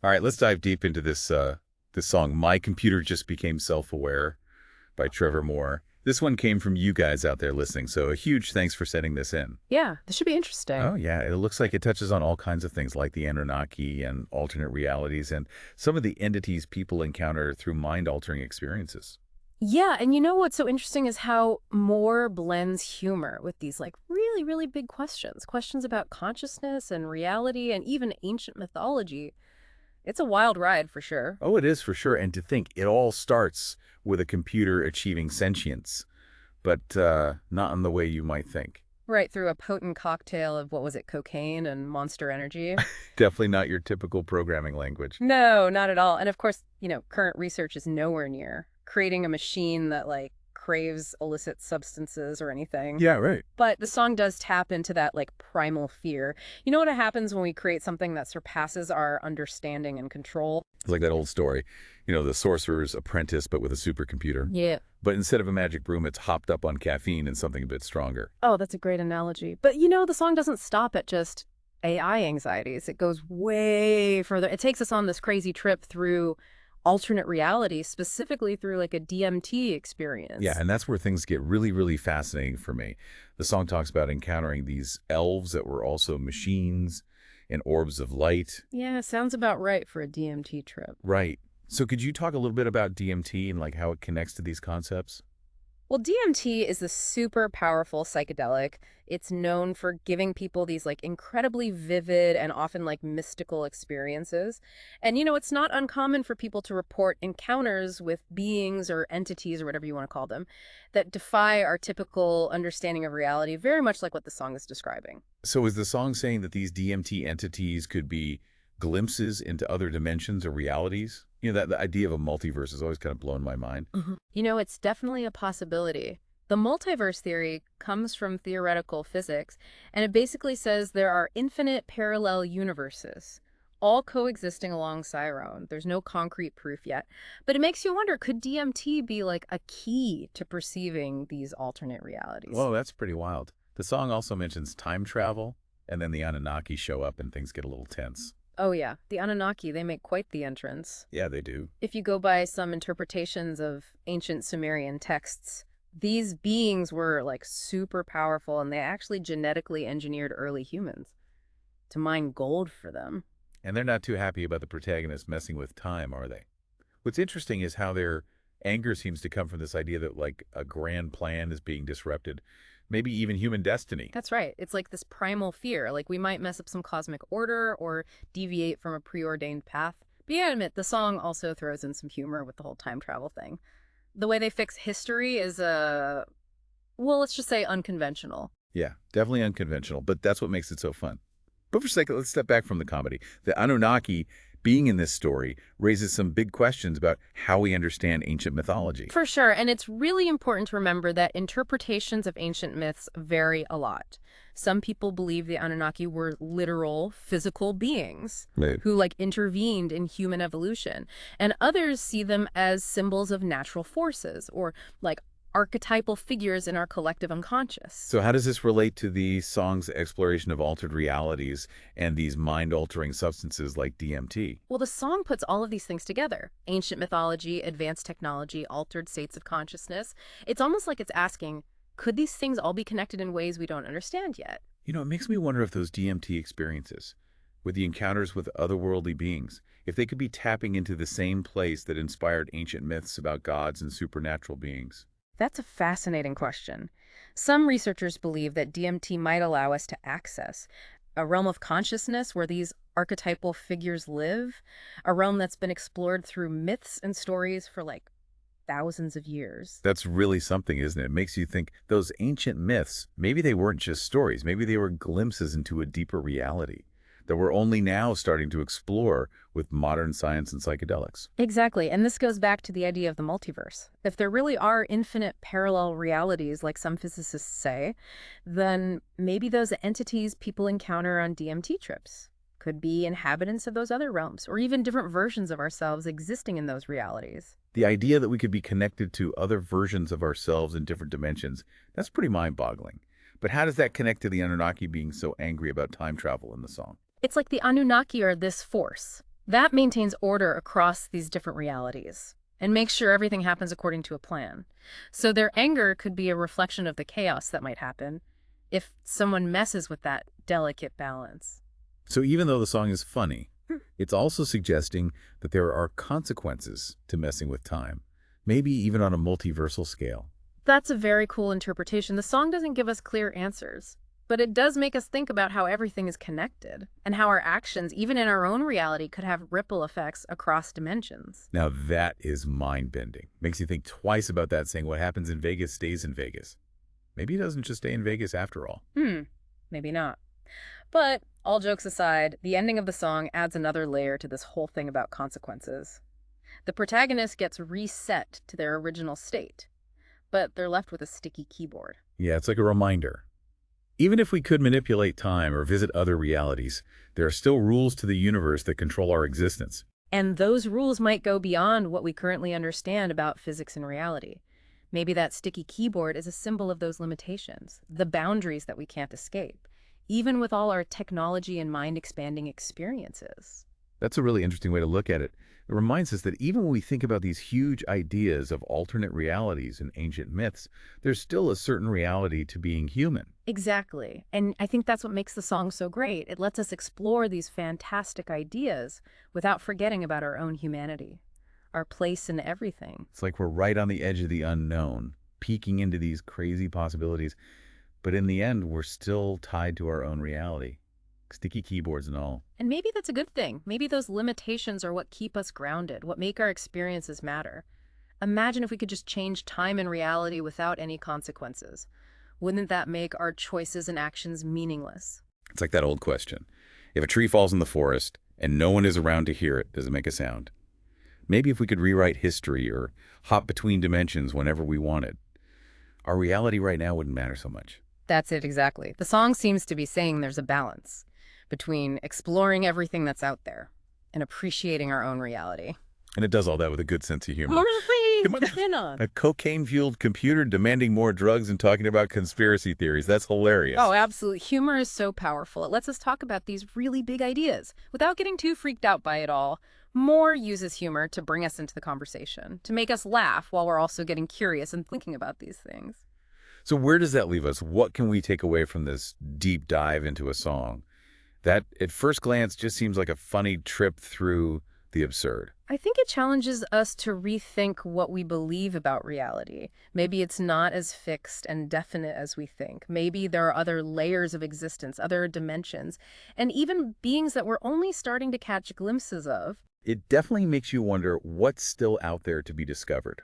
All right, let's dive deep into this song. My Computer Just Became Self-Aware by Trevor Moore. This one came from you guys out there listening, so a huge thanks for sending this in. Yeah, this should be interesting. Oh, yeah, it looks like it touches on all kinds of things like the Anunnaki and alternate realities and some of the entities people encounter through mind-altering experiences. Yeah, and you know what's so interesting is how Moore blends humor with these like really, really big questions. Questions about consciousness and reality and even ancient mythology. It's a wild ride for sure. Oh, it is for sure. And to think it all starts with a computer achieving sentience, but not in the way you might think. Right through a potent cocktail of what was it, cocaine and monster energy? Definitely not your typical programming language. No, not at all. And of course, current research is nowhere near creating a machine that like craves illicit substances or anything. Yeah, right. But the song does tap into that like primal fear. You know what happens when we create something that surpasses our understanding and control? It's like that old story, the sorcerer's apprentice, but with a supercomputer. Yeah. But instead of a magic broom, it's hopped up on caffeine and something a bit stronger. Oh, that's a great analogy. But the song doesn't stop at just AI anxieties. It goes way further. It takes us on this crazy trip through alternate reality, specifically through like a DMT Yeah, experience. and that's where things get really, really fascinating for me. The song talks about encountering these elves that were also machines and orbs of light. Yeah, sounds about right for a DMT trip. Right. So could you talk a little bit about DMT and like how it connects to these concepts? Well, DMT is a super powerful psychedelic. It's known for giving people these like incredibly vivid and often like mystical experiences. And it's not uncommon for people to report encounters with beings or entities or whatever you want to call them that defy our typical understanding of reality, very much like what the song is describing. So is the song saying that these DMT entities could be glimpses into other dimensions or realities? That the idea of a multiverse has always kind of blown my mind. It's definitely a possibility. The multiverse theory comes from theoretical physics, and it basically says there are infinite parallel universes, all coexisting alongside our own. There's no concrete proof yet. But it makes you wonder, could DMT be like a key to perceiving these alternate realities? Whoa, that's pretty wild. The song also mentions time travel, and then the Anunnaki show up and things get a little tense. Oh yeah, the Anunnaki, they make quite the entrance. Yeah, they do. If you go by some interpretations of ancient Sumerian texts, these beings were like super powerful and they actually genetically engineered early humans to mine gold for them. And they're not too happy about the protagonist messing with time, are they? What's interesting is how their anger seems to come from this idea that like a grand plan is being disrupted, maybe even human destiny. That's right. It's like this primal fear, like we might mess up some cosmic order or deviate from a preordained path. But yeah, I admit, the song also throws in some humor with the whole time travel thing. The way they fix history is, well, let's just say unconventional. Yeah, definitely unconventional, but that's what makes it so fun. But for a second, let's step back from the comedy. The Anunnaki being in this story raises some big questions about how we understand ancient mythology. For sure, and it's really important to remember that interpretations of ancient myths vary a lot. Some people believe the Anunnaki were literal physical beings Right. who like intervened in human evolution, and others see them as symbols of natural forces or like archetypal figures in our collective unconscious. So how does this relate to the song's exploration of altered realities and these mind-altering substances like DMT? Well, the song puts all of these things together. Ancient mythology, advanced technology, altered states of consciousness. It's almost like it's asking, could these things all be connected in ways we don't understand yet? It makes me wonder if those DMT experiences, with the encounters with otherworldly beings, if they could be tapping into the same place that inspired ancient myths about gods and supernatural beings. That's a fascinating question. Some researchers believe that DMT might allow us to access a realm of consciousness where these archetypal figures live, a realm that's been explored through myths and stories for like thousands of years. That's really something, isn't it? It makes you think those ancient myths, maybe they weren't just stories. Maybe they were glimpses into a deeper reality that we're only now starting to explore with modern science and psychedelics. Exactly. And this goes back to the idea of the multiverse. If there really are infinite parallel realities, like some physicists say, then maybe those entities people encounter on DMT trips could be inhabitants of those other realms, or even different versions of ourselves existing in those realities. The idea that we could be connected to other versions of ourselves in different dimensions, that's pretty mind-boggling. But how does that connect to the Anunnaki being so angry about time travel in the song? It's like the Anunnaki are this force, That maintains order across these different realities and makes sure everything happens according to a plan. So their anger could be a reflection of the chaos that might happen if someone messes with that delicate balance. So even though the song is funny, Hmm. it's also suggesting that there are consequences to messing with time, maybe even on a multiversal scale. That's a very cool interpretation. The song doesn't give us clear answers, but it does make us think about how everything is connected and how our actions, even in our own reality, could have ripple effects across dimensions. Now that is mind-bending. Makes you think twice about that, saying what happens in Vegas stays in Vegas. Maybe it doesn't just stay in Vegas after all. Maybe not. But all jokes aside, the ending of the song adds another layer to this whole thing about consequences. The protagonist gets reset to their original state, but they're left with a sticky keyboard. Yeah, it's like a reminder. Even if we could manipulate time or visit other realities, there are still rules to the universe that control our existence. And those rules might go beyond what we currently understand about physics and reality. Maybe that sticky keyboard is a symbol of those limitations, the boundaries that we can't escape, even with all our technology and mind-expanding experiences. That's a really interesting way to look at it. It reminds us that even when we think about these huge ideas of alternate realities and ancient myths, there's still a certain reality to being human. Exactly. And I think that's what makes the song so great. It lets us explore these fantastic ideas without forgetting about our own humanity, our place in everything. It's like we're right on the edge of the unknown, peeking into these crazy possibilities. But in the end, we're still tied to our own reality. Sticky keyboards and all. And maybe that's a good thing. Maybe those limitations are what keep us grounded, what make our experiences matter. Imagine if we could just change time and reality without any consequences. Wouldn't that make our choices and actions meaningless? It's like that old question. If a tree falls in the forest and no one is around to hear it, does it make a sound? Maybe if we could rewrite history or hop between dimensions whenever we wanted, our reality right now wouldn't matter so much. That's it exactly. The song seems to be saying there's a balance between exploring everything that's out there and appreciating our own reality. And it does all that with a good sense of humor. Come on. A cocaine-fueled computer demanding more drugs and talking about conspiracy theories. That's hilarious. Oh, absolutely. Humor is so powerful. It lets us talk about these really big ideas without getting too freaked out by it all. Moore uses humor to bring us into the conversation, to make us laugh while we're also getting curious and thinking about these things. So where does that leave us? What can we take away from this deep dive into a song? That, at first glance, just seems like a funny trip through the absurd. I think it challenges us to rethink what we believe about reality. Maybe it's not as fixed and definite as we think. Maybe there are other layers of existence, other dimensions, and even beings that we're only starting to catch glimpses of. It definitely makes you wonder what's still out there to be discovered,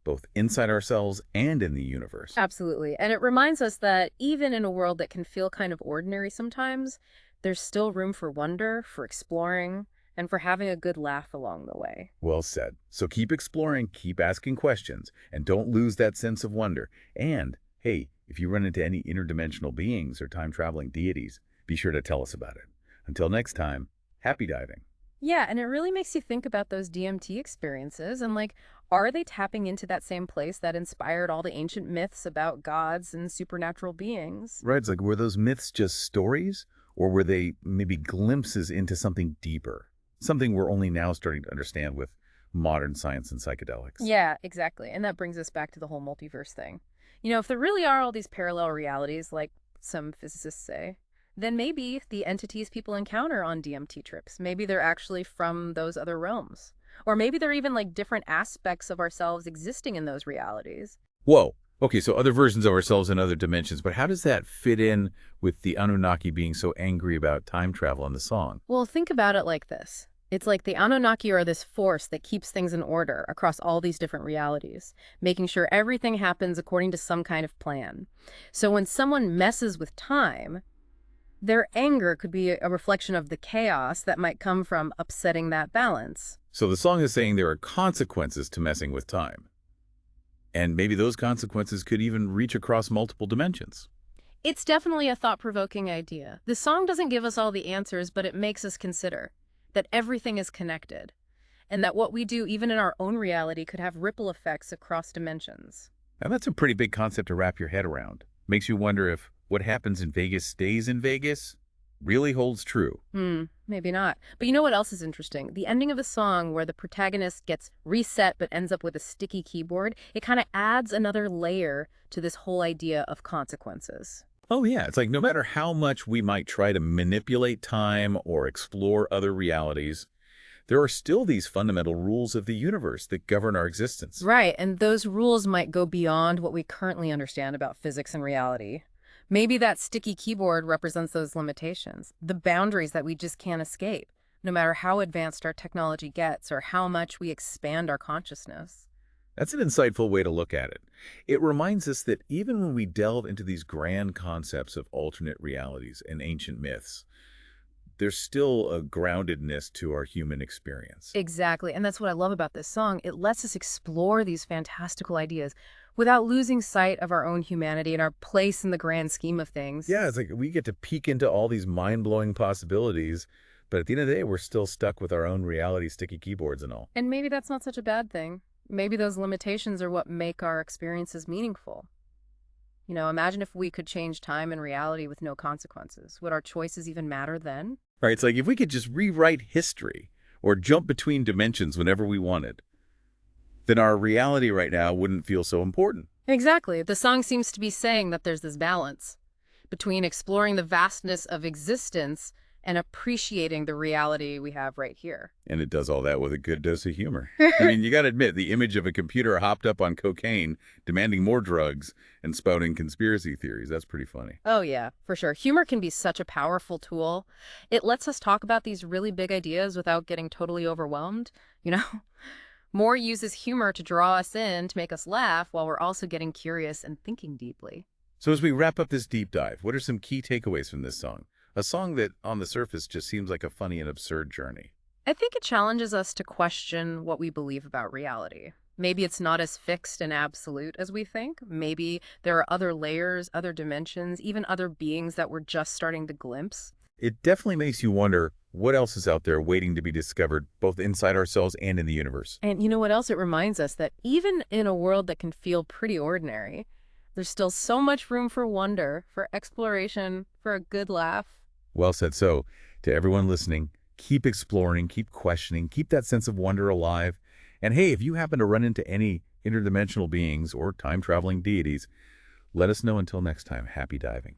both inside ourselves and in the universe. Absolutely. And it reminds us that even in a world that can feel kind of ordinary sometimes, there's still room for wonder, for exploring, and for having a good laugh along the way. Well said. So keep exploring, keep asking questions, and don't lose that sense of wonder. And, hey, if you run into any interdimensional beings or time-traveling deities, be sure to tell us about it. Until next time, happy diving. Yeah, and it really makes you think about those DMT experiences and like, are they tapping into that same place that inspired all the ancient myths about gods and supernatural beings? Right, it's like, were those myths just stories, or were they maybe glimpses into something deeper? Something we're only now starting to understand with modern science and psychedelics. Yeah, exactly. And that brings us back to the whole multiverse thing. You know, if there really are all these parallel realities, like some physicists say, then maybe the entities people encounter on DMT trips, maybe they're actually from those other realms. Or maybe they're even like different aspects of ourselves existing in those realities. Whoa. Okay, so other versions of ourselves in other dimensions, but how does that fit in with the Anunnaki being so angry about time travel in the song? Well, think about it like this. It's like the Anunnaki are this force that keeps things in order across all these different realities, making sure everything happens according to some kind of plan. So when someone messes with time, their anger could be a reflection of the chaos that might come from upsetting that balance. So the song is saying there are consequences to messing with time. And maybe those consequences could even reach across multiple dimensions. It's definitely a thought-provoking idea. The song doesn't give us all the answers, but it makes us consider that everything is connected, and that what we do even in our own reality could have ripple effects across dimensions. Now that's a pretty big concept to wrap your head around. Makes you wonder if what happens in Vegas stays in Vegas really holds true. Maybe not. But you know what else is interesting? The ending of the song where the protagonist gets reset but ends up with a sticky keyboard, it kind of adds another layer to this whole idea of consequences. Oh, yeah. It's like no matter how much we might try to manipulate time or explore other realities, there are still these fundamental rules of the universe that govern our existence. Right, and those rules might go beyond what we currently understand about physics and reality. Maybe that sticky keyboard represents those limitations, the boundaries that we just can't escape, no matter how advanced our technology gets or how much we expand our consciousness. That's an insightful way to look at it. It reminds us that even when we delve into these grand concepts of alternate realities and ancient myths, there's still a groundedness to our human experience. Exactly, and that's what I love about this song. It lets us explore these fantastical ideas without losing sight of our own humanity and our place in the grand scheme of things. Yeah, it's like we get to peek into all these mind-blowing possibilities, but at the end of the day, we're still stuck with our own reality sticky keyboards and all. And maybe that's not such a bad thing. Maybe those limitations are what make our experiences meaningful. Imagine if we could change time and reality with no consequences. Would our choices even matter then? Right? It's like if we could just rewrite history or jump between dimensions whenever we wanted, then our reality right now wouldn't feel so important. Exactly. The song seems to be saying that there's this balance between exploring the vastness of existence and appreciating the reality we have right here. And it does all that with a good dose of humor. I mean, you got to admit, the image of a computer hopped up on cocaine, demanding more drugs, and spouting conspiracy theories, that's pretty funny. Oh, yeah, for sure. Humor can be such a powerful tool. It lets us talk about these really big ideas without getting totally overwhelmed. You know, Moore uses humor to draw us in, to make us laugh, while we're also getting curious and thinking deeply. So as we wrap up this deep dive, what are some key takeaways from this song? A song that, on the surface, just seems like a funny and absurd journey. I think it challenges us to question what we believe about reality. Maybe it's not as fixed and absolute as we think. Maybe there are other layers, other dimensions, even other beings that we're just starting to glimpse. It definitely makes you wonder what else is out there waiting to be discovered, both inside ourselves and in the universe. And you know what else? It reminds us that even in a world that can feel pretty ordinary, there's still so much room for wonder, for exploration, for a good laugh. Well said. So, to everyone listening, keep exploring, keep questioning, keep that sense of wonder alive. And hey, if you happen to run into any interdimensional beings or time-traveling deities, let us know. Until next time, happy diving.